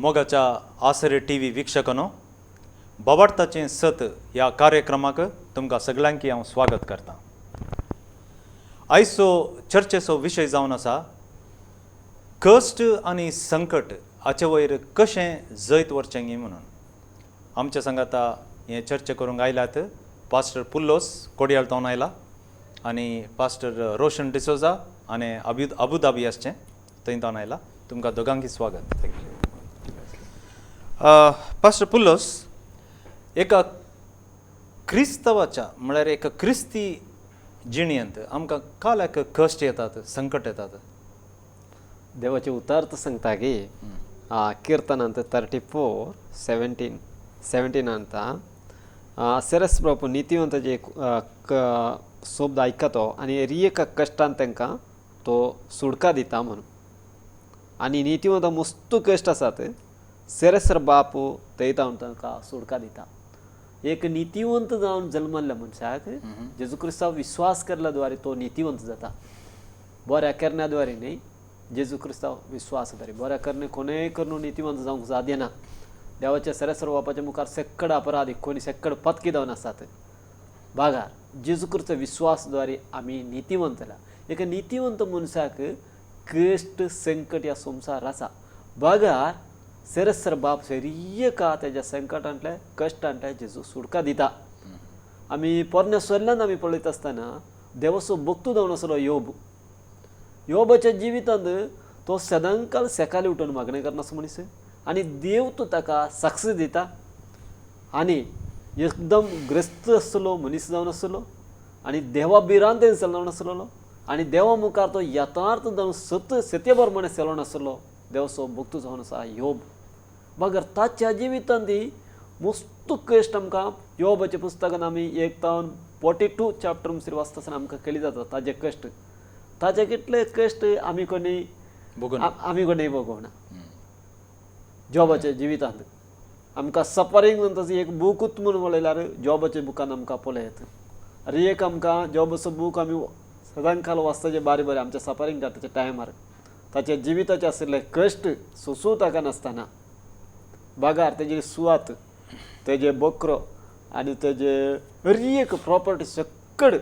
मोगाच्या आसरे टीव्ही वीक्षकांनो, बाबडताचें सत ह्या कार्यक्रमाक तुमकां सगळ्यांकी हांव स्वागत करता। आयचो चर्चेचो विशय जावन आसा कश्ट आनी संकट हाचे वयर कशें जैत वरचें म्हणून। आमच्या संगात हे चर्चे करूंक आयल्यात पास्टर पुल्लोस कोडयाळतावन आयला आनी पास्टर रोशन डिसोजा आनी अबुधाबी आसचें थंय तावन आयला। तुमकां दोगांकी स्वागत। पास्टर पुल्लोस, एका क्रिस्तवाच्या म्हळ्यार एका क्रिस्ती जिणेंत आमकां काल्याक कश्ट येतात, संकट येतात? देवाचे उतार्थ सांगता की कीर्तनांत 34:17 अंता सरस प्रभू नितीवंताचे शब्द आयकतो आनी रियेक कश्टांत तांकां तो सुडका दिता म्हणून। आनी नितीवंत मस्त कश्ट आसात, सरसर बापू थंय तांकां सुडका दिता। एक नितीवंत जावन जल्मल्ल्या मनशाक जेजू क्रिस्ताव विश्वास केल्ल्या द्वारे तो नितीवंत जाता। बऱ्या करण्या द्वारे न्ही, जेजू क्रिस्ताव विश्वास द्वारे। बऱ्या करणे कोणेय करून नितीवंत जावंक साध्य ना। देवाच्या सरसर बापाच्या मुखार सेक्कड अपराधी कोणी सेक्कड पत्की जावन आसात। बागार जेजू क्रिस्त विश्वास द्वारे आमी नितीवंत जाला। एक नितीवंत मनशाक कश्ट संकट या संसार आसा। बागार सरसर बाप रियेका तेज्या संकटांतल्या कश्टांतल्या जेजू सुडका दिता। आमी पोरण्या सोयल्यान आमी पळयत आसतना देवाचो भक्त जावन आसलो योबाच्या जिवितांत तो सदांकाल सकाळी उठून मागणी करनासलो मनीस आनी देव तो ताका सक्सेस दिता। आनी एकदम ग्रस्त आसलो मनीस जावन आसलो आनी देवा भिरांत जावन आसलो आनी देवा मुखार तो यथार्थ जावन सत्यभर मनीस जावन आसलो। देवाचो भक्त जावन आसा योब। बगर ताच्या जिवितांत मस्त कश्ट आमकां योबाच्या पुस्तकान आमी 1:42 चॅप्टर म्हणसर वाचता आसतना आमकां कळी जाता ताजे कश्ट। ताचे कितले कश्ट आमी कोणी भोगवना। जॉबाच्या जिवितांत आमकां सफरींग म्हणटा एक बूकूच म्हणून वळयल्यार जॉबाच्या बुकान आमकां पळयत। आरे एक आमकां जॉबाचो बूक आमी सदांकाल वाचताचे बारीक बारीक आमच्या सफरींग जाताच्या टायमार ताच्या जिविताचे आशिल्ले कश्ट सोंसूं ताका नासतना बागार तेजी सुवात, तेजे बकरो आनी तेजे एक प्रॉपर्टी सक्कड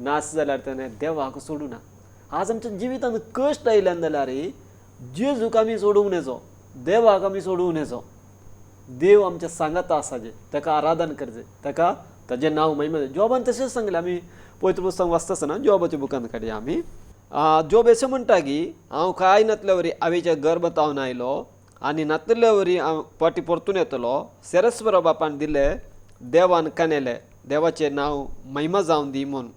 नाश जाल्यार ताणें देवाक सोडूं ना। आज आमच्या जिवितांत कश्ट आयल्यान जाल्यार जेजूक आमी सोडूंक नजो, देवाक आमी सोडूंक नजो। देव आमच्या सांगात आसा जे ताका आराधन करचे, ताका ताजें नांव महिमा। जॉबान तशेंच सांगलें। आमी पवित्र पुस्तक वाचता आसतना जॉबाच्या बुकान काडया आमी। जॉब अशें म्हणटा की हांव कांय नातल्या वरी आवयच्या गर्भातावन आयलो आनी नातल्या वरी हांव फाटीं परतून येतलो। सरस्वरा बापान दिले, देवान कानेले, देवाचें नांव महिमा जावन दी म्हूण।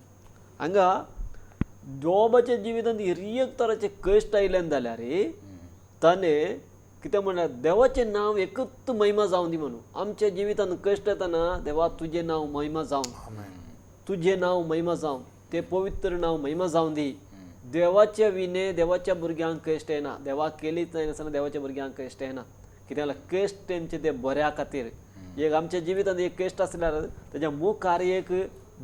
हांगा जॉबाच्या जिवितांत एक तराचे कश्ट आयल्यान जाल्यार ताणें कितें म्हणल्यार देवाचें नांव एकच महिमा जावन दी म्हणून। आमच्या जिवितांत कश्ट येतना देवा तुजें नांव महिमा जावन, तुजें नांव महिमा जावन, तें पवित्र नांव महिमा जावन दी। देवाच्या विने देवाच्या भुरग्यांक कश्ट येना। देवाक केलीच नासतना देवाच्या भुरग्यांक कश्ट येना। कित्याक कश्ट तेंचे ते बऱ्या खातीर। एक आमच्या जिवितांत एक कश्ट आसल्यार तेज्या मुखार एक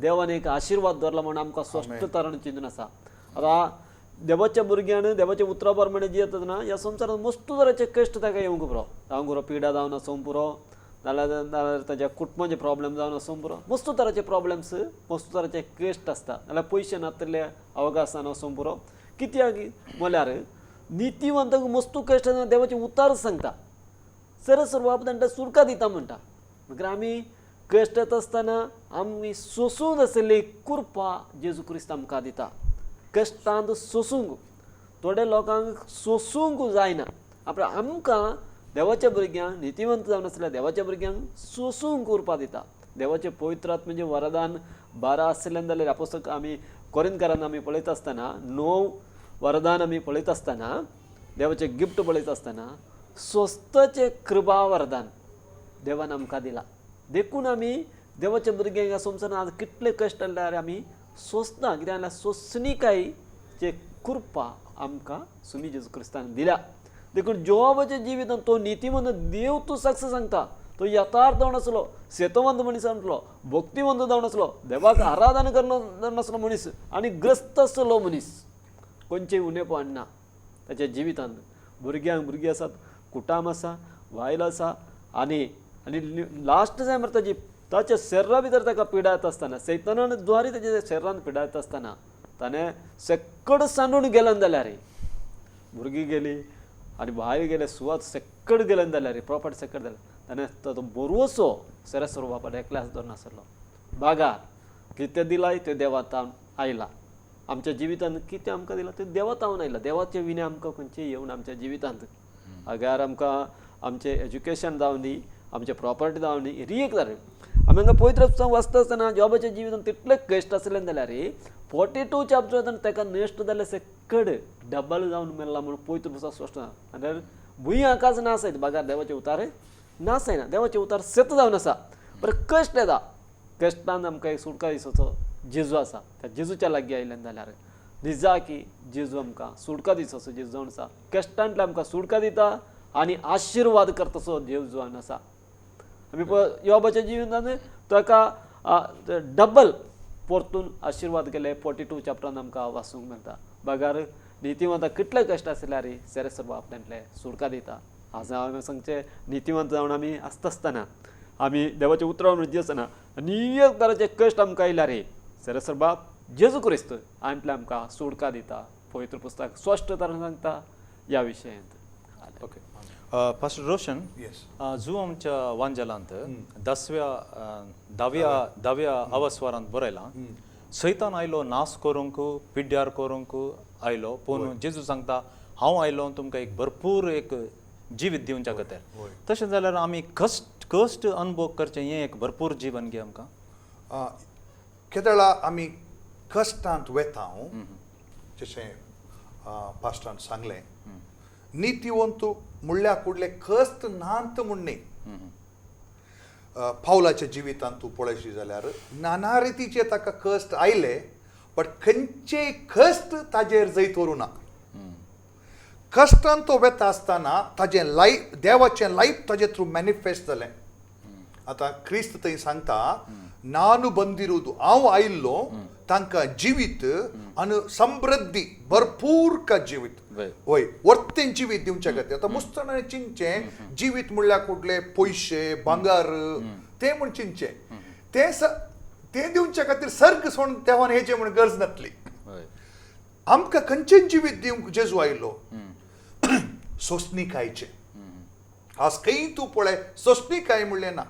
देवान एक आशिर्वाद दवरला म्हणून आमकां स्पश्ट तरान चिंतून आसा। आतां देवाच्या भुरग्यान देवाच्या उतरा प्रमाणे जियेत ना ह्या संवसारांत मस्त तरांचे कश्ट ताका येवंक पुरो। जावं पुरो पिडा जावन आसूं पुरो, नाल्यार ताच्या कुटुंबाचे प्रॉब्लेम जावन आसूं पुरो। मस्त तरांचे प्रॉब्लेम्स, मस्त तरांचे कश्ट आसता। नाल्यार पयशे नातले अवकाशान आसूं पुरो। कित्याक म्हळ्यार नितीवंताक मस्त कश्ट देवाचे उतार सांगता, सरसर बाप तांकां सुडका दिता म्हणटा। मागीर आमी कश्ट येता आसतना आमी सोंसूंक आशिल्ली कृपा जेजू क्रिस्त आमकां दिता। कश्टांत सोंसूंक थोडे लोकांक सोंसूंक जायना। आमकां देवाच्या भुरग्यांक नितीवंत जावन आसल्या देवाच्या भुरग्यांक सोंसूंक कृपा दिता। देवाचे पवित्र आत्म्याचें वरदान 12 आसलें जाल्यार पुस्तक आमी कोरिंथकारांत आमी पळयत आसतना 9 वरदान आमी पळयत आसतना देवाचें गिफ्ट पळयत आसतना स्वस्ताचें कृपा वरदान देवान आमकां दिला। देखून आमी देवाच्या भुरग्यांक ह्या संवसारांत आज कितले कश्ट जाल्यार आमी सोंसना। कित्याक जाल्यार सोंसणीकायेची कृपा आमकां सुमी जेजू क्रिस्तान दिल्या। देखून जॉबाच्या जिवितांत तो नितीवंत देव तूं सक्सेस सांगता। तो यथार्थ जावन आसलो, सेतवंत मनीस आसलो, भक्तिवंत जावन आसलो, देवाक आराधना करना आसलो मनीस आनी ग्रस्त आसलो मनीस। खंयचेय उणेपण ना ताच्या जिवितांत। भुरग्यांक भुरगीं आसात कुटाम आसा वायल आसा आनी आनी लास्ट जाय मरे ताजी ताच्या शरिरा भितर ताका पिडायत आसतना सैतानान द्वारे ताच्या शरिरान पिडायत आसतना ताणें सेक्कड सांडून गेलन जाल्यार भुरगीं गेली आनी भायर गेले सुवात सेक्कड गेलन जाल्यार प्रॉपर्टी सेक्कड जालें ताणें तो बरोसो सरस्वर बापान एकल्याच धरून आसलो बागार कितें दिलाय तें देवातावन आयला आमच्या जिवितांत कितें आमकां दिलां तें देवातावन आयला देवाचे विने आमकां खंयचें येवन आमच्या जिवितांत अगार आमकां आमचें एज्युकेशन जावं दी आमचें प्रॉपर्टी जावं दी रियेक जालें आमी हांगा पवित्र पुस्तकांत वाचता आसतना जॉबाच्या जिवितांत तितलें कश्ट आसलें जाल्यार 42 चॅप्टरांत ताका नश्ट जाले सेक्कड डबल जावन मेळ्ळा म्हणून पवित्र पुस्तक स्पश्ट आनी भुंय आकाश ना आसात बागार देवाचे उतार ना जायना देवाचे उतार सेत जावन आसा बरें कश्ट येता कश्टान आमकां एक सुटका दिसोचो जेजू आसा त्या जेजूच्या लागीं आयल्यान जाल्यार दिसा की जेजू आमकां सुटका दिसोचो जेजू जावन आसा कश्टांतल्यान आमकां सुटका दिता आनी आशिर्वाद करतासो देव जावन आसा आमी योबाच्या जिवितांत ताका डबल परतून आशिर्वाद केले 42 चॅप्टरान आमकां वाचूंक मेळटा बागार नितिवंताक कितले कश्ट आसल्यार सरस्वर बाप आपल्यातले सुटका दिता आज हांवें सांगचें नितिवंत जावन आमी आसता आसतना आमी देवाच्या उतरां म्हणजे आसतना अनेक तरांचे कश्ट आमकां आयल्यार सरस्वर बाप जेजू क्रिस्त आमकां आमकां सुटका दिता पवित्र पुस्तक स्पश्ट तरेन सांगता ह्या विशयांत ओके पास्टर रोशन जो आमच्या वांजलांत 10व्या अवस्वारांत बरयलां सैतान आयलो नाश करूंक पिड्ड्यार करूंक आयलो पूण जेजू सांगता हांव आयलो तुमकां एक भरपूर एक जिवीत दिवच्या खातीर तशें जाल्यार आमी कश्ट अनुभव करचें हें एक भरपूर जीवन गे आमकां केदळा आमी कश्टांत वेता जशें पास्टान सांगलें नितिवंत म्हणल्या कुडले कश्ट नांत म्हणणे पावलाच्या जिवितांत तूं पळयशी जाल्यार नाना रितीचे ताका कश्ट आयले बट खंयचेय कश्ट ताजेर जैत वरूं ना कश्टान तो वेता आसतना ताजें लायफ देवाचें लायफ ताजे थ्रू मॅनिफेस्ट जालें आतां क्रिस्त थंय सांगता नानु बंदिरुदु हांव आयिल्लो तांकां जिवीत आनी समृद्धी भरपूर का जिवीत वय वर्तें जिवीत दिवच्या खातीर आतां मुस्ताने चिंतचें जिवीत म्हणल्यार कुठले पयशे भांगार तें म्हण चिंतचें तें दिवच्या खातीर सर्ग सोडून देवान हेजे म्हण गरज नासली आमकां खंयचें जिवीत दिवंक जेजू आयिल्लो सोंसणीकायेचें आज खंय तूं पळय सोंसणीकाय म्हणलें ना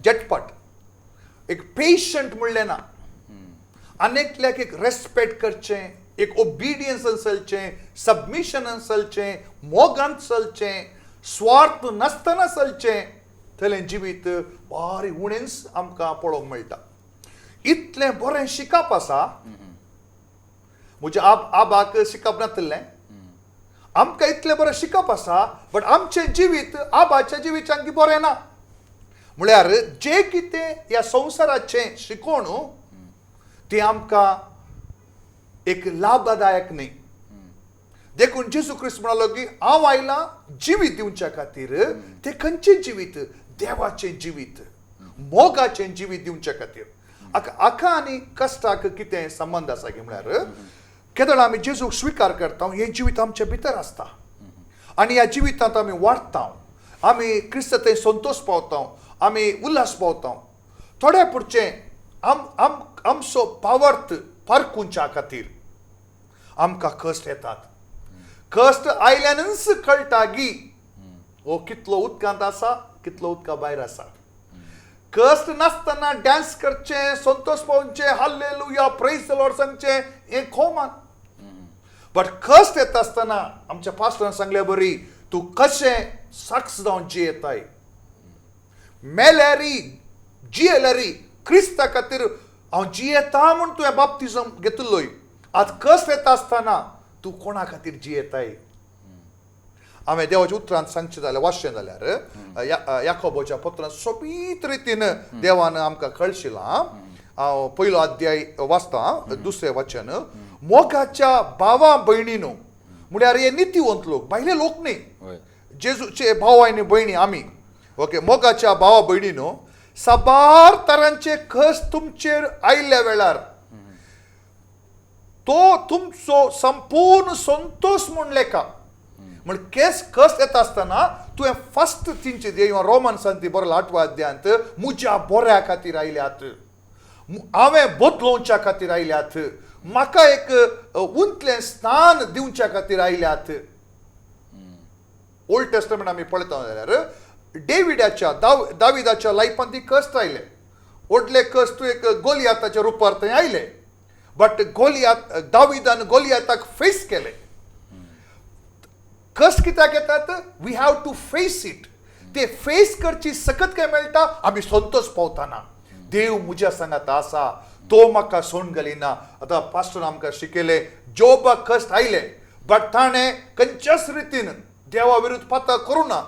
झटपट एक पेशंट म्हणलें ना अनेकल्याक एक रेस्पेक्ट करचें एक ओबिडियन्स चलचें सबमिशन चलचें मोगान चलचें स्वार्थ नासतना चलचें थंयलें जिवीत बारी उणेंच आमकां पळोवंक मेळटा इतलें बरें शिकप आसा म्हज्या आबाक शिकप नासलें आमकां इतलें बरें शिकप आसा बट आमचें जिवीत आबाच्या जिवितांत बरें ना म्हळ्यार जें कितें ह्या संवसाराचें शिकोवण तें आमकां एक लाभदायक न्ही देखून जेजू क्रिस्त म्हणालो की हांव आयलां जिवीत दिवच्या खातीर तें खंयचें जिवीत देवाचें जिवीत मोगाचें जिवीत दिवच्या खातीर आखा आनी कश्टाक कितें संबंद आसा की म्हळ्यार केदळ आमी जेजूक स्विकार करता हें जिवीत आमच्या भितर आसता आनी ह्या जिवितांत आमी वाडटा आमी क्रिस्त थंय संतोश पावता आमी उल्हास पावता थोड्या पुरचें आमचो पावर्थ परखुंच्या खातीर आमकां कश्ट येतात कश्ट आयल्यानच कळटा की हो कितलो उदकांत आसा कितलो उदका भायर आसा कश्ट नासतना डान्स करचें संतोष पावचें हाल्लेलुया प्रेज द लॉर्ड सांगचें हें खोमान बट कश्ट येता आसतना आमच्या पास्टरान सांगले बरी तूं कशें सक्स जावन जियेताय मेल्यारी जियेल्यारी क्रिस्ता खातीर हांव जियेता म्हूण तुवें बाप्तिजम घेतलोय आज कश्ट येता आसतना तूं कोणा खातीर जियेताय हांवें देवाच्या उतरांत सांगचें जाल्यार वाचचें जाल्यार याकोबाच्या पत्रांत सोबीत रितीन देवान आमकां कळशिलां हांव पयलो अध्याय वाचतां दुसरें वचन मोगाच्या भावा भयणीनो म्हळ्यार हे नितिवंत लोक भायले लोक न्ही जेजूचे भाव आनी भयणी आमी ओके मोगाच्या भावा भयणीनो साबार तरांचे कश्ट तुमचेर आयिल्ल्या वेळार तो तुमचो संपूर्ण संतोष म्हूण लेखा म्हण कस्ट येता आसतना तुवें फर्स्ट थिंगचे दे रोमन्सान ती बरो 8व्या अध्यायांत म्हज्या बऱ्या खातीर आयल्यात, हांवें बदलोवच्या खातीर आयल्यात, म्हाका एक उंचलें स्थान दिवच्या खातीर आयल्यात. ओल्ड टेस्टमेंट आमी पळयता जाल्यार दाविदाच्या लायफान ती कस्ट आयले. व्हडले कस्ट एक गोलियाताच्या रुपार थंय आयले, बट दाविदान गोलियाताक फेस केले. कस्ट कित्याक येतात? We have to face it. ते फेस करची सकत काय मेळटा? आमी संतोष पावतना देव म्हज्या सांगात आसा, तो म्हाका सोडून घालिना. आतां पास्टर आमकां शिकयले जोबाक कस्ट आयले, बट ताणें खंयच्याच रितीन देवा विरुद्ध पातळ करूं ना.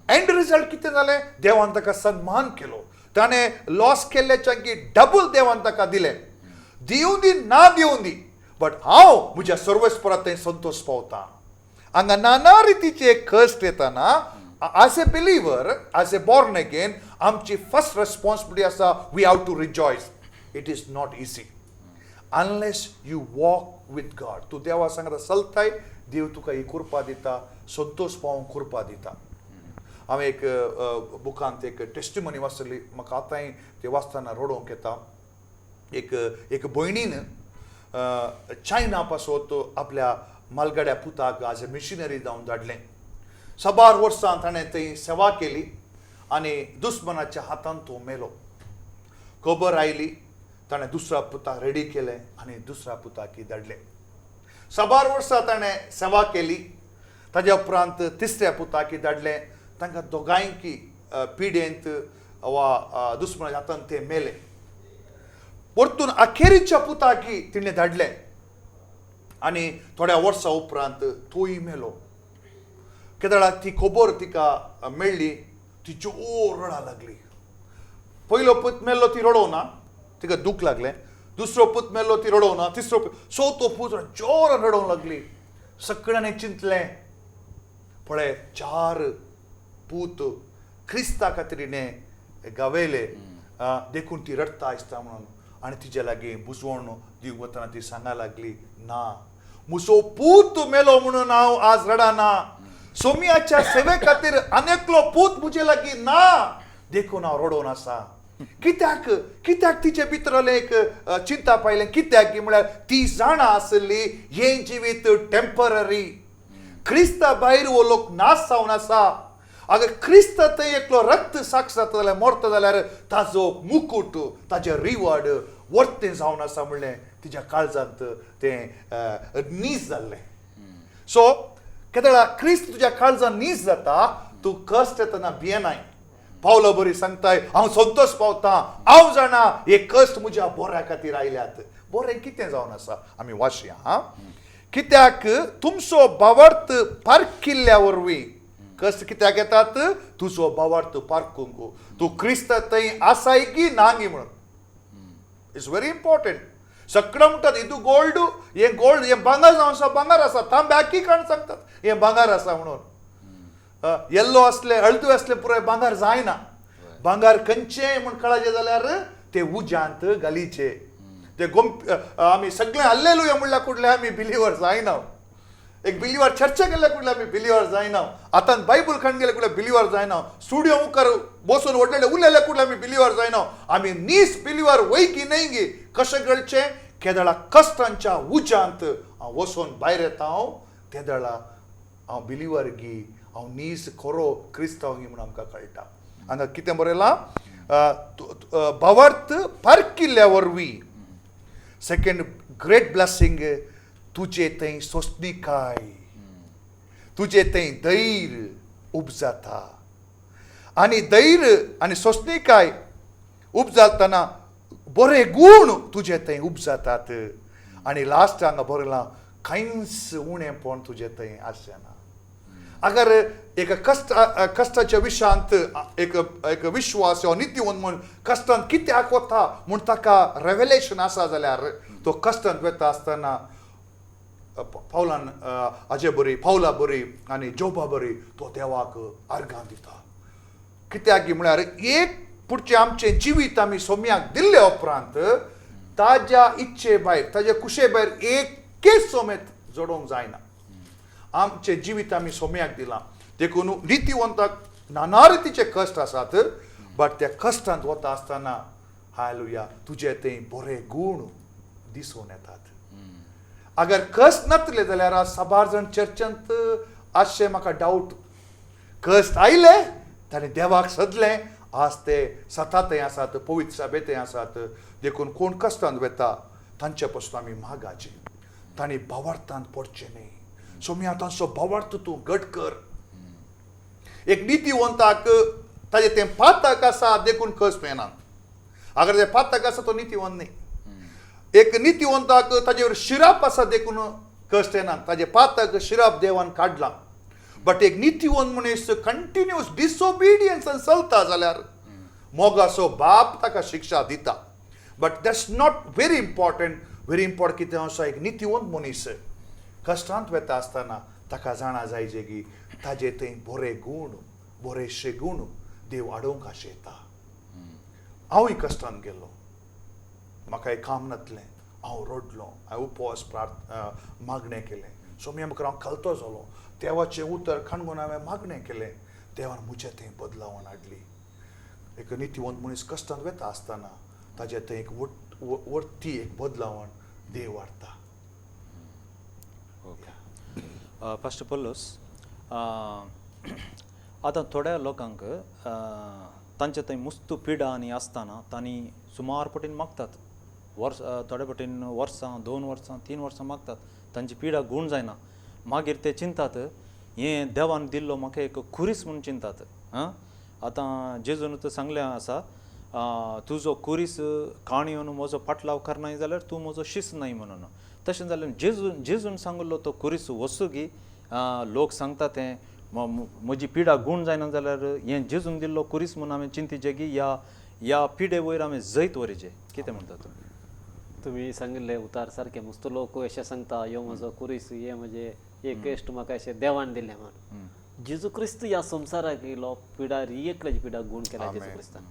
एंड रिजल्ट कितें जालें? देवान ताका सन्मान केलो. ताणें लॉस केल्ल्याच्या डबल देवान ताका दिलें. दिवं दी ना दिवं दी, बट हांव म्हज्या सर्वेस्परांत थंय संतोष पावता. हांगा नाना रितीचे कस्ट येताना as a believer, as a born again, आमची फर्स्ट रेस्पॉन्सिबिलिटी आसा, we have to rejoice. It is not easy unless you walk with God. तूं देवा सांगता चलताय, देव तुका ही कृपा दिता, संतोष पावूंक कृपा दिता. हांवें एक बुकांत एक टेस्टिमनी वाचली, म्हाका आतांय ते वाचतना रडोवंक येता. एक भयणीन चायना पासून आपल्या मालगाड्या पुताक एज अ मिशनरी जावन धाडलें. 6 वर्सां ताणें थंय सेवा केली आनी दुस्मनाच्या हातान तो मेलो. खबर आयली, ताणें दुसऱ्या पुताक रेडी केलें आनी दुसऱ्या पुताकी धाडलें. 6 वर्सां ताणें सेवा केली, ताज्या उपरांत तिसऱ्या पुताकी धाडलें. तांकां दोगांयकी पिडेंत वा दुस्मनाच्या हातान ते मेले. परतून अखेरीच्या पुताकी तिणें धाडलें आनी थोड्या वर्सां उपरांत तोय मेलो. केदळाक ती खबर तिका मेळ्ळी, ती जोर रडा लागली. पयलो पूत मेल्लो ती रडोवना, तिका दूख लागलें. दुसरो पूत मेल्लो ती रडोवना, तिसरो चवथो पूत जोर रडोवंक लागली. सगळ्यांनी चिंतलें, पळय 4 पूत क्रिस्ता खातीर गावयले, देखून ती रडता आसता म्हणून. आनी तिच्या लागीं बुजवण दिवंक वतना ती सांगा लागली, ना, म्हजो पूत मेलो म्हणून हांव आज रडाना. सोमियाच्या सेवे खातीर अनेकलो पूत म्हजे लागीं ना, देखून हांव रडोवन आसा. कित्याक तिचे भितर एक चिंता पायलें? कित्याक म्हळ्यार ती जाणा आसली हे जिवीत टेम्पररी. क्रिस्ता भायर वो लोक नाश जावन आसा. अगर क्रिस्त थंय एकलो रक्त साक्ष जाता जाल्यार मरता जाल्यार ताजो मुकुट, ताजें रिवॉर्ड वर्तें जावन आसा म्हणलें तिच्या काळजांत तें नीज जाल्लें. सो केदळा क्रिस्त तुज्या काळजांत नीज जाता, तूं कश्ट येतना भियेनाय. पावलो बरी सांगताय, हांव संतोष पावता, हांव जाणा हे कश्ट म्हज्या बऱ्या खातीर आयल्यात. बरें कितें जावन आसा आमी वाचया. कित्याक तुमचो भावार्थ पारखिल्ल्या वरवीं. कश्ट कित्याक येतात? तुजो भावार्थ पारखूंक. तूं क्रिस्त थंय आसाय की नांगी म्हणून. It's very important. सगळं म्हणटात हितू गोल्ड, हे भांगर जावन आसा, भांगर आसा. तांब्याकी कारण सांगतात हे भांगर आसा म्हणून. येल्लो असले, हळदू असले पुराय भांगर जायना. भांगर खंयचें म्हण कळाचें जाल्यार ते उज्यांत घालीचे. ते आमी सगळे हल्लेलुया म्हणल्यार कुठले आमी बिलिवर जायना. एक बिलिवर चर्चेक गेले कुठले आमी बिलिवर जायना. आतां बायबल खंड गेले कुठले बिलिवर जायना. स्टुडिओ मुखार बसून व्हडले उलयले कुठले आमी बिलिवर जायना. आमी नीस बिलिवर वय की न्हय गे. कशें घडचें? केदळा कश्टांच्या उज्यांत हांव वचून भायर येता. हांव तेदळा हांव बिलिवर गी, हांव नीस खरो क्रिस्तांव गी म्हणून आमकां कळटा. हांगा कितें बरयलां? भावार्थ पारखिल्ल्या वरवीं. सेकंड ग्रेट ब्लेसिंग, तुजे थंय सोंसणीकाय, तुजे थंय धैर्य उपजाता. आनी धैर्य आनी सोंसणीकाय उपजातना बरे गुण तुजे थंय उपजातात. आनी लास्ट हांगा बरयलां, कांयच उणेंपण तुजे थंय आसना. अगर एक कश्टाच्या विशयांत एक विश्वास वा नित्यवंत म्हूण कश्टांत कित्याक वता म्हूण ताका रेव्हेलेशन आसा जाल्यार तो कश्टांत वता आसतना पावलान पावला बरी आनी जोबा बरी तो देवाक अर्गां दिता. कित्याक म्हळ्यार एक पुढचें आमचें जिवीत आमी सोम्याक दिल्ले उपरांत ताज्या इच्छे भायर, ताज्या कुशे भायर एकेच सोमेत जोडोवंक जायना. आमचे जिवीत आमी सोम्याक दिलां देखून नितीवंताक नाना रितीचे कश्ट आसात बट त्या कश्टांत वता आसतना हालेलुया तुजे ते बरे गूण दिसून येतात अगर कश्ट नासले जाल्यार आज साबार जाण चर्चांत आसचे म्हाका डावट कश्ट आयले ताणें देवाक सदलें आज ते सतांतय आसात पवित्र सभेतय आसात देखून कोण कश्टांत वेता तांचे पासून आमी मागाचे तांणी भावार्थांत पडचे न्ही सोम्या तांचो भावार्थ तूं घट कर एक नितीवंताक ताजे तें पातक आसा देखून कश्ट येना अगर ते पातक आसा तो नितीवंत न्ही एक नितीवंताक ताजे वयर शिराप आसा देखून कश्ट येना ताजे पातक शिराप देवान काडला बट एक नितीवंत मनीस कंटिन्युअस डिसोबिडियन्सान चलता जाल्यार मोगाचो बाप ताका शिक्षा दिता but that's not very important कितें आसा एक नितीवंत मनीस कश्टांत वेता आसतना ताका जाणा जाय जे की ताजे थंय बरे गूण बरेशे गूण देव आडोवंक आशेता हांवूय कश्टांत गेलो म्हाका एक काम नासलें हांव रडलो हांवें उपवास मागणें केलें सोम्या मुखार हांव खालतो जालो देवाचें उतर खणगून हांवें मागणें केलें देवान म्हजें थंय बदलावण हाडली एक नितीवंत मनीस कश्टांत वेता आसतना ताजे थंय एक वर्ती एक बदलावण देव हाडटा फर्स्ट पल्लोस आतां थोड्या लोकांक तांचे थंय मुस्त पिडा आनी आसतना तांणी सुमार पटीन मागतात थोड्या पटीन वर्सां 2 वर्सां 3 वर्सां मागतात तांची पिडा गूण जायना मागीर ते चिंतात हें देवान दिल्लो म्हाका एक खुरीस म्हूण चिंतात आतां जेजून सांगलें आसा तुजो खुरीस काणयोन म्हजो पाटलाव करनाय जाल्यार तूं म्हजो शिस न्हय म्हणून तशें जाल्यार जेजून सांगलो तो खुरीस वसुगी लोक सांगता तें म्हजी पिडा गूण जायना जाल्यार हें जेजून दिल्लो खुरीस म्हणून हांवें चिंतिचें की ह्या पिडे वयर हांवें जैत वरिचें कितें म्हणटा तुम्ही सांगिल्लें उतार सारकें मस्त लोक अशें सांगता यो म्हजो कुरीस हे म्हणजे हे कश्ट म्हाका अशें देवान दिलें म्हणून जेजू क्रिस्त ह्या संवसाराक येयलो पिडा एकल्याची पिडा गूण केला जेजू क्रिस्तान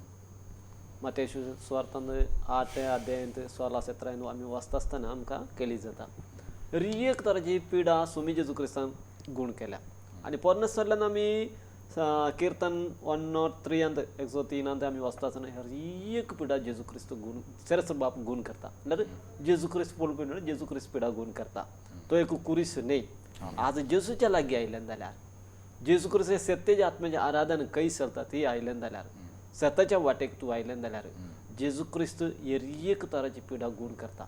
माते सुवार्थान 8 अध्यायांत 16-17 आमी वाचता आसतना आमकां केली जाता एक तराची पिडा सुमी जेजू क्रिस्तान गूण केल्या आनी परमेश्वरान आमी कीर्तन 103 103 आमी वाचता आसतना एक पिडा जेजू क्रिस्त गूण सरस बाप गूण करता म्हणल्यार जेजू क्रिस्त पळोवपी जेजू क्रिस्त पिडा गूण करता तो एक कुरीस न्ही आज जेजूच्या लागीं आयल्यान जाल्यार जेजू क्रिस्त सत्तेच्या आत्म्याचें आराधन खंय चलता ती आयल्यान जाल्यार सताच्या वाटेक तूं आयल्यान जाल्यार जेजू क्रिस्त एक तराची पिडा गूण करता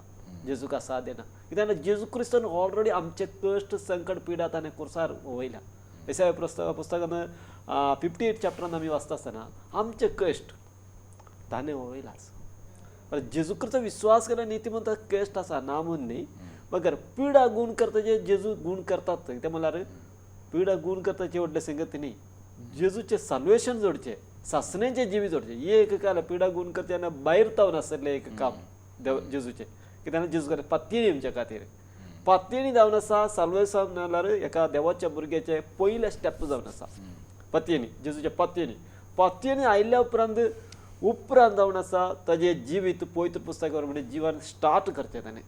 जेजूका साथ देना कित्याक जेजू क्रिस्तान ऑलरेडी आमचे कश्ट संकट पिडा ताणें कुर्सार वयल्या एसाया पुस्तकान 58 चॅप्टरान आमी वाचता आसतना आमचे कश्ट ताणें वयलाच जेजू क्रिस्त विश्वास केला नितीमंत कश्ट आसा ना म्हूण न्ही मगर पिडा गूण करता जे जेजू गूण करतात ते म्हळ्यार पिडा गूण करताचे व्हडले संगती न्ही जेजूचे साल्वेशन जोडचे सासणेचे जिवी जोडचे एक काल पिडा गूण करचे आनी भायर तावन आसले एक काम जेजूचे कित्याक जेजू करे पातयेनी आमच्या खातीर पातयेनी जावन आसा साल्वेशन म्हळ्यार एका देवाच्या भुरग्याचे पयले स्टेप जावन आसा पातयेनी जेजूच्या पातयेनी आयिल्ल्या उपरांत जावन आसा ताजे जिवीत पवित्र पुस्तकावर म्हणजे जिवन स्टार्ट करचें ताणें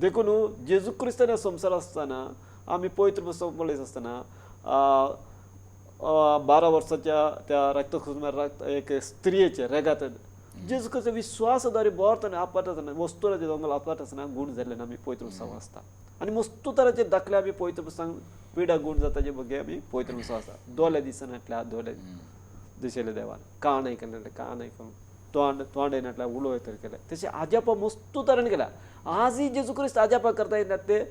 देखून जेजू क्रिस्तान ह्या संवसारांत आसतना आमी पवित्र पुस्तक पळयत आसतना 12 वर्साच्या त्या रक्त एक स्त्रियेचे रेगात जेजू क्रिस्त विश्वासद्वारे बोरताना आपटातना वस्तुराचे दोंगल आपटातना गूण जाल्ल्यान आमी पवित्र पुस्तक वाचता आनी मस्त तराचे दाखले आमी पवित्र पुस्तक पिडा गूण जाताचे बगे आमी पवित्र पुस्तक वाचता दोले दिसान हाडल्या दोले दिशेले देवान कान आयकले कान आयकून तोंड येनाटल्या उलो येतर केले तशें आजापा मस्त तरेन केल्या आजय जेजू क्रिस्त आजापा करता येतात ते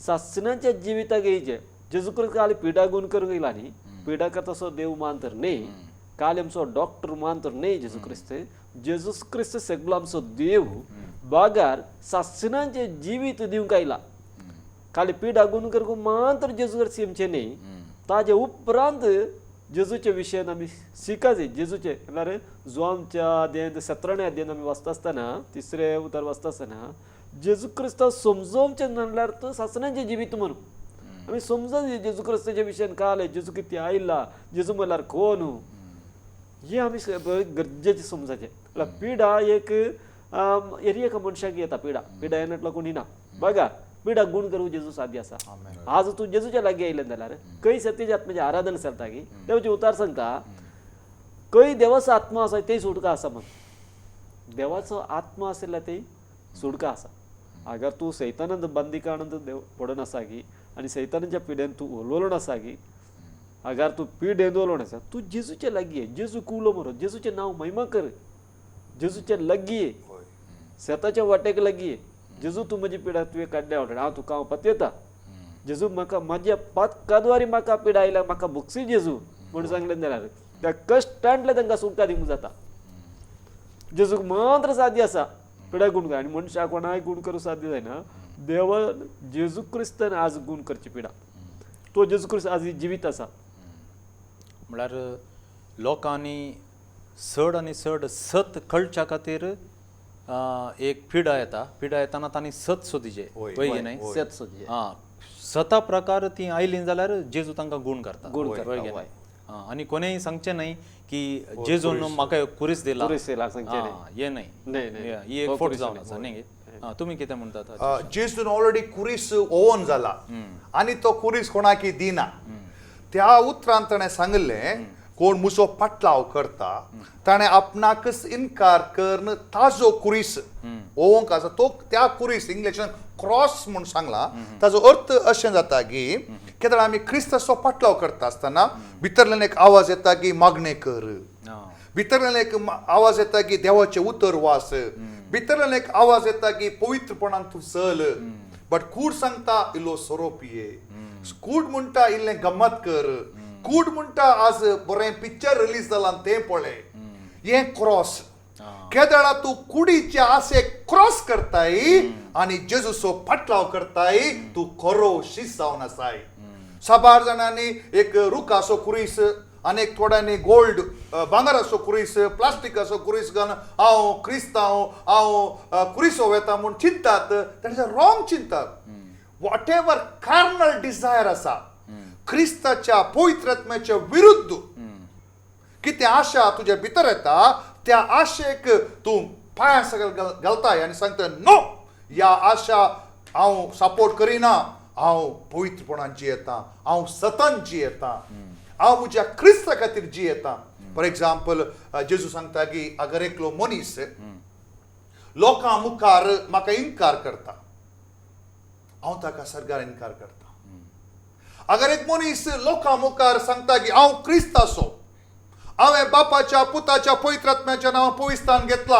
सासणाच्या जिविताक येयचे जेजू क्रिस्त काल पिडा गूण करूंक येयला न्ही पिडा करता असो देव मानतर न्ही काल आमचो डॉक्टर मानतर न्ही जेजू क्रिस्त सगळो आमचो देव बागार सासणांचे जिवीत दिवंक आयला खाली पिडा गूण करूंक मात्र जेजू क्रिस्त आमचे न्ही ताजे उपरांत जेजूचे विशयान आमी शिकाचे जेजूचे म्हळ्यार जोआमच्या अध्यायांत 17 अध्यायांत आमी वाचता आसतना 3 उतार वाचता आसतना जेजू क्रिस्त समजोवचें म्हणल्यार तो सासणांचें जिवीत म्हणून आमी समजून जेजू क्रिस्ताच्या विशयान काल जेजू कितें आयला जेजू म्हळ्यार कोण हे आमी गरजेचें समजाचें म्हळ्यार पिडा एक एका मनशाक येता पिडा येनाटलो कोणी ना बघा पिढा गुण करू जेजू साध्य असा आज तू जेजूच्या लागी आयले जाल्यार खंय सत्यच्या आत्म्याची आराधना चलता की देवाचे उतार सांगता खंय देवाचो आत्मा आसा ते सुटका आसा म्हण देवाचो आत्मा आसला ते सुटका आसा अगर तू सैतानंद बंदिकानंद देव पडून आसा की आनी सैतानाच्या पिड्यान तू उलवलोन आसा की अगर तू पीड उलवून आसा तू जेजूच्या लागी आहे जेजू कुलो मरो जेजूचे नाव महिमा कर जेजूच्या लागी आहे शेताच्या वाटेक लागी आहे जेजू तू म्हजी पिडा तुवें काडल्या वाटणे हांव तुका हांव पतयता जेजू म्हाका म्हाज्या 5 कादवारी म्हाका पिडा आयल्या म्हाका बुक्सी जेजू म्हूण सांगलें जाल्यार त्या कश्टांतले तांकां सुटका दिवंक जाता जेजूक मात्र साध्य आसा पिडा गुण कर आनी मनशाक कोणाय गुण करूं साध्य जायना देवान जेजू क्रिस्तान आज गुण करची पिडा तो जेजू क्रिस्त आज जिवीत आसा म्हळ्यार लोकांनी चड आनी चड सत कळच्या खातीर एक पिडा येताना तांणी सत सोदिचे पळय न्हय सत सोदचे. सता प्रकार ती आयली जाल्यार जेजू तांकां गुण करता गुण करता, पळय वय. आनी कोणेय सांगचें न्हय की जेजून म्हाका कुरीस दिला कुरीस दिला सांगचें न्हय. हे न्हय न्हय. ही एक फोट जावन आसा न्ही तुमी कितें म्हणटात जेजून ऑलरेडी कुरीस ओवन जाला आणि तो कुरीस कोणाकी दिना त्या उतरांत ताणें सांगलें कोण मुसो पाटलाव करता ताणें आपणाकच इन्कार करून ताजो कुरीस ओवंक आसा तो त्या कुरीस इंग्लिशान क्रॉस म्हूण सांगला ताजो अर्थ अशें जाता की कित्याक आमी क्रिस्ताचो पाटलाव करता आसतना भितरल्यान एक आवाज येता की मागणें कर भितरल्यान एक आवाज येता की देवाचे उतर वास भितरल्यान एक आवाज येता की पवित्रपणान तूं चल बट कूड सांगता इल्लो सोरो पिये कूड म्हणटा इल्लें गम्मत कर कूड म्हणटा आज बरें पिक्चर रिलीज जालां तें पळय हें क्रॉस केदळा तूं कुडीच्या आशेक क्रॉस करताय आनी जेजूचो पाटलाव करताय तूं खरो शीस जावन आसाय 6 जाणांनी एक रुखाचो कुरीस आनीक थोड्यांनी गोल्ड भांगराचो कुरीस प्लास्टिकाचो कुरीस घालून हांव क्रिस्तांव हांव कुरीसो वेता म्हूण चिंतात तांचे रॉंग चिंतात वॉट एवर कार्नल डिझायर आसा क्रिस्ताच्या पवित्रत्म्याच्या विरुद्ध कितें आशा तुज्या भितर येता त्या आशेक तूं पांयां सकयल घालताय आनी सांगता नो ह्या आशा हांव सपोर्ट करिना हांव पवित्रपणान जियेता हांव सतन जियेता हांव म्हज्या क्रिस्ता खातीर जियेता फॉर एग्जाम्पल जेजू सांगता की अगर एकलो मनीस लोकां मुखार म्हाका इन्कार करता हांव ताका सरकार इन्कार करता अगर एक मनीस लोकां मुखार सांगता की हांव क्रिस्ताचो हांवें बापाच्या पुताच्या पवित्रात्म्याच्या नांवान पवित्रस्थान घेतला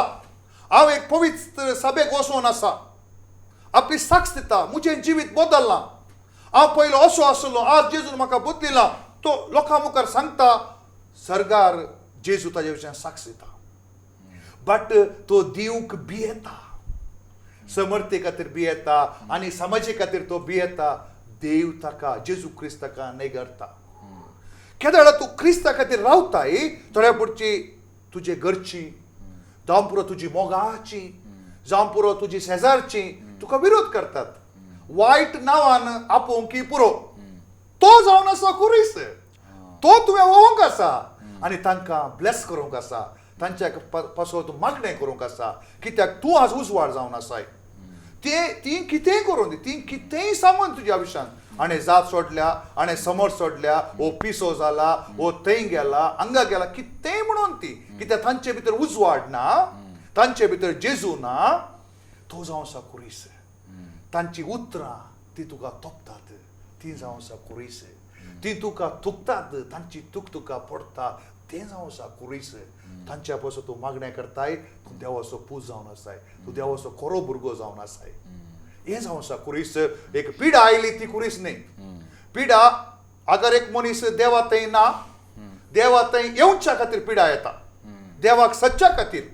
हांव एक पवित्र सभेक वचून आसा आपली साक्ष दिता म्हजें जिवीत बदललां हांव पयलो असो आसलो आज जेजून म्हाका बदलिला तो लोकां मुखार सांगता सरकार जेजू ताजे विशयान साक्ष दिता बट तो दिवंक भियेता समर्थे खातीर भियेता आनी समाजे खातीर तो भियेता देव ताका जेजू क्रिस्त ताका नेगरता केदळा तूं क्रिस्ता खातीर रावताय थोड्या पुरची तुजे घरची जावं पुरो तुजी मोगाची जावं पुरो तुजी शेजारची तुका विरोध करतात वायट नांवान आपोवंकी पुरो तो जावन आसा कुरीस तो तुवें ओवंक आसा आनी तांकां ब्लेस करूंक आसा तांच्या पासून तूं मागणें करूंक आसा कित्याक तूं आज उजवाड जावन आसाय ती कितेंय करून दी ती कितेंय सांगून तुज्या विशयान आनी जात सोडल्या आनी समोर सोडल्या ओ पिसो जाला ओ थंय गेला हांगा गेला कितेंय म्हणून ती कित्याक तांचे भितर उजवाड ना तांचे भितर जेजू ना तो जावन आसा कुरीस तांची उतरां ती तुका तोपतात ती जावन आसा कुरीस ती तुका तुकतात तांची तुका पडटा तें जावन आसा कुरीस तांच्या पासून तूं मागणें करताय तूं देवाचो पूज जावन आसाय तूं देवाचो खरो भुरगो जावन आसाय हें जावन आसा कुरीस एक पिडा आयली ती कुरीस न्ही पिडा अगर एक मनीस देवा थंय ना देवा थंय येवच्या खातीर पिडा येता देवाक सच्च्या खातीर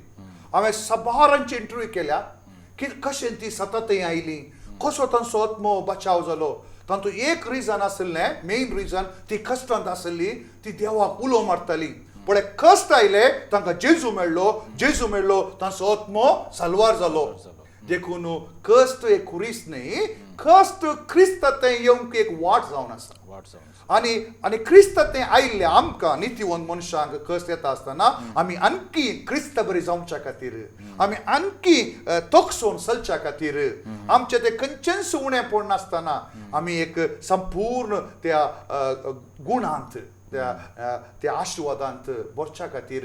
हांवें सबारांची इंटरव्यू केल्या की कशें ती सतत थंय आयली कसो तांचो आत्मो बचाव जालो तातूंत एक रिजन आसलें मेन रिजन ती कश्टांत आसली ती देवाक उलो मारताली पण कश्ट आयले तांकां जेजू मेळ्ळो तांचो आत्मो साल्वार जालो देखून कश्ट एक कुरीस न्ही कश्ट क्रिस्त थंय येवंक एक वाट जावन आसा आणि आणि क्रिस्त ते आयिल्ले आमकां नितीवंत मनशांक कस येता आसतना आमी आणखी क्रिस्त बरी जावच्या खातीर आमी आणखी तोखसोन चलच्या खातीर आमचे ते खंयचेंच उणेंपण नासतना आमी एक संपूर्ण त्या गुणांत त्या आशिर्वादांत बसच्या खातीर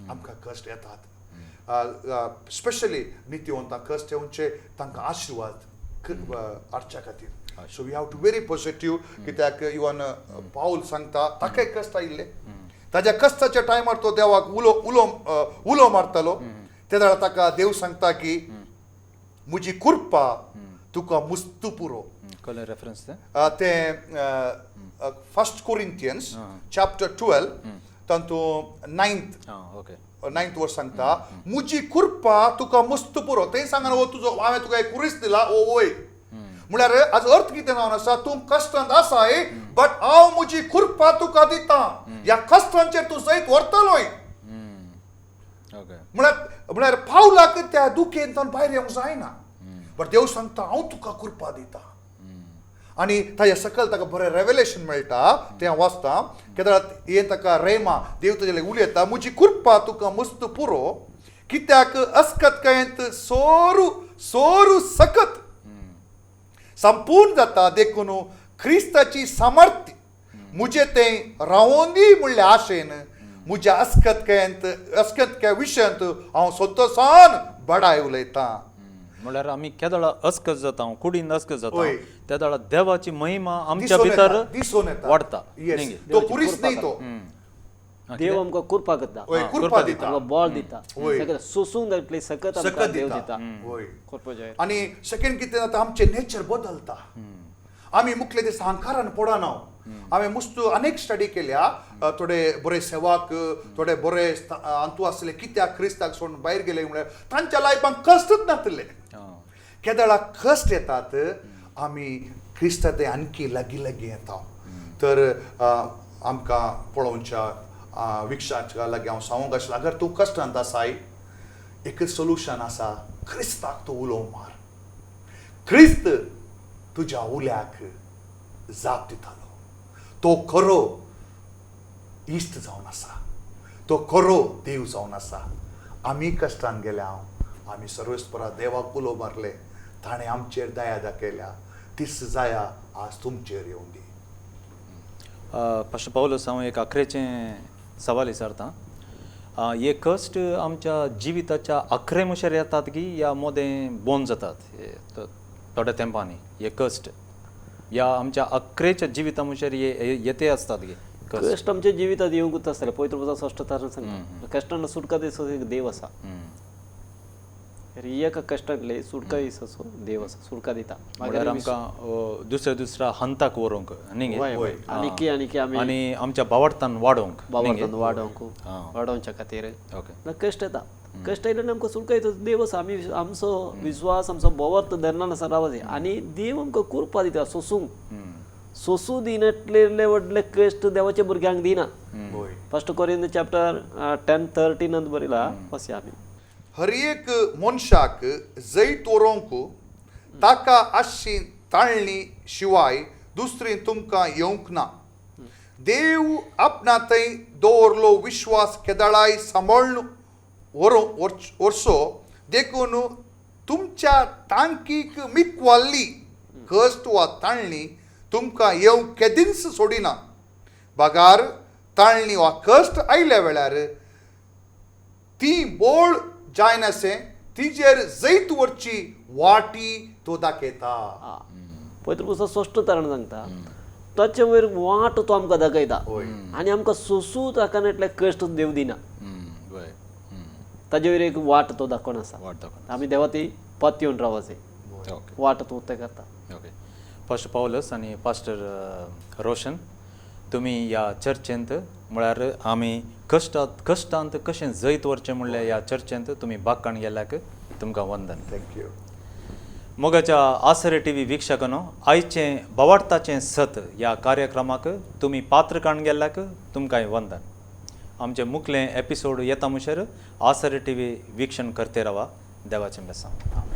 आमकां कश्ट येतात स्पेशली नितीवंतांक कश्ट येवचे तांकां आशिर्वाद हाडच्या खातीर so we have to very positive कित्याक इवन पाऊल सांगता ताकाय कश्ट आयिल्ले ताज्या कश्टाच्या टायमार तो देवाक उलो मारतालो त्या वेळार ताका देव सांगता की म्हजी कृपा तुका मुस्त पुरो कसले रेफरन्स ते 1 Corinthians chapter 12 तातूंत 9th वर्स सांगता म्हजी कृपा तुका मुस्त पुरो ते सांगना ओ तुजो हांवें तुका एक कुरीस दिला ओ वय म्हळ्यार हाजो अर्थ कितें जावन आसा तूं कश्टांत आसाय बट हांव म्हजी कृपा तुका दिता ह्या कश्टांचेर तूं सयत व्हरतलोय म्हळ्यार पावलाक त्या दुखेंतल्यान भायर येवंक जायना बट देव सांगता हांव तुका कृपा दिता आणि ताच्या सकयल ताका बरें रेवलेशन मेळटा तें हांव वाचता कित्याक हें ताका रेमा देव ताजे उलयता म्हजी कृपा तुका मुस्त पुरो कित्याक अस्कतकायेंत सोरू सकत संपूर्ण जाता देखून क्रिस्ताची सामर्थ्य मुझे तें रावोंदी म्हणल्या आशेन म्हज्या अस्कतक्या विशयांत हांव संतोशान बडाय उलयतां म्हळ्यार आमी केदळा अस्कत जाता कुडीन अस्कत जाता त्या वेळा देवाची महिमा आमच्या भितर दिसून येता वाडता तो पुरीस न्ही तो देव आमकां कृपा करता कृपा दिता आमकां बळ दिता सगळें सोसूंक जातले सकत आमकां देव दिता कृपा जाय आणि सेकंड कितें जाता आमचे नेचर बदलता आमी मुखले दिस अहंकारान पडना आमी मुस्त अनेक स्टडी केल्या थोडे बरे सेवाक थोडे बरे अंतू आसले कित्याक क्रिस्ताक सोडून भायर गेले म्हळ्यार तांच्या लायफाक कश्टच नासले केदळा कश्ट येतात आमी क्रिस्त ते आणखी लागीं येता तर आमकां पळोवच्या विक्षाच्या लागीं हांव सांगूंक आसलो अगर तूं कश्टांत आसाय एकच सोल्युशन आसा क्रिस्ताक तूं उलोव मार क्रिस्त तुज्या उल्याक जाप दितालो तो खरो इश्ट जावन आसा तो खरो देव जावन आसा आमी कश्टान गेल्या आमी सर्वेस्परा देवाक उलो मारले ताणें आमचेर दया दाखयल्या तीच जाया आज तुमचेर येवन दी पास्टर पाऊलस हांव एक आखरेचें सवाल विचारता हे कश्ट आमच्या जिविताच्या आखरे मुखार येतात की या मोदें बोन जातात थोड्या तेंपांनी हे कश्ट या आमच्या अखरेच्या जिविता मुखार येते असतात की कश्ट आमच्या जिवितात येवंकूच आसतले पवित्र पुस्तकांत 6 तारण सांगता कश्टांना सुटका दिसो एक देव आसा एका कश्टांतले सुटका दिसो देव आसा सुटका दिता म्हळ्यार आमकां दुसऱ्या हंताक व्हरूंक न्ही आनी आनी आमच्या भावार्थान वाडोवंक वाडोवच्या खातीर कश्ट येता कश्ट आयल्यान आमकां सुटका येता देव आसा आमी आमचो विश्वास आमचो भवार्थ धरनान आसा रावचे आनी देव आमकां कृपा दिता सोसूंक दिनातले व्हडले कश्ट देवाच्या भुरग्यांक दिना 1 Corinthians chapter 10:13 बरयला वाचया आमी हर एक मनशाक जैत व्हरूंक ताका आशी ताळणी शिवाय दुसरी तुमकां येवंक ना देव आपणा थंय दवरलो विश्वास केदळाय सांबाळून वर्सो देखून तुमच्या तांकीक मिकवाल्ली कश्ट वा ताळणी तुमकां येवंक केदींच सोडिना बागार ताळणी वा कश्ट आयल्या वेळार ती बोळ जायनासे तिजेर जैत वरची वाटी तो दाखयता पवित्र पुस्तक 6 तारण सांगता ताचे वयर वाट तो आमकां दाखयता आनी आमकां सोसू ताका इतले कश्ट देव दिना ताजे वयर एक वाट तो दाखोवन आसा आमी देवा ती पत येवन रावचे वाट तो ते करता पास्टर पाऊलस आनी पास्टर रोशन तुमी ह्या चर्चेंत म्हळ्यार आमी कश्टांत कशें जैत व्हरचें म्हणल्यार ह्या चर्चेंत तुमी भाग गेल्याक तुमकां वंदन थँक्यू मोगाच्या आसरे टीव्ही वीक्षकांनो आयचें भवार्थाचें सत ह्या कार्यक्रमाक तुमी पात्र काण गेल्याक तुमकां वंदन आमचें मुखलें एपिसोड येता मुखार आसरे टीव्ही वीक्षण करते रावा देवाचें बेसांव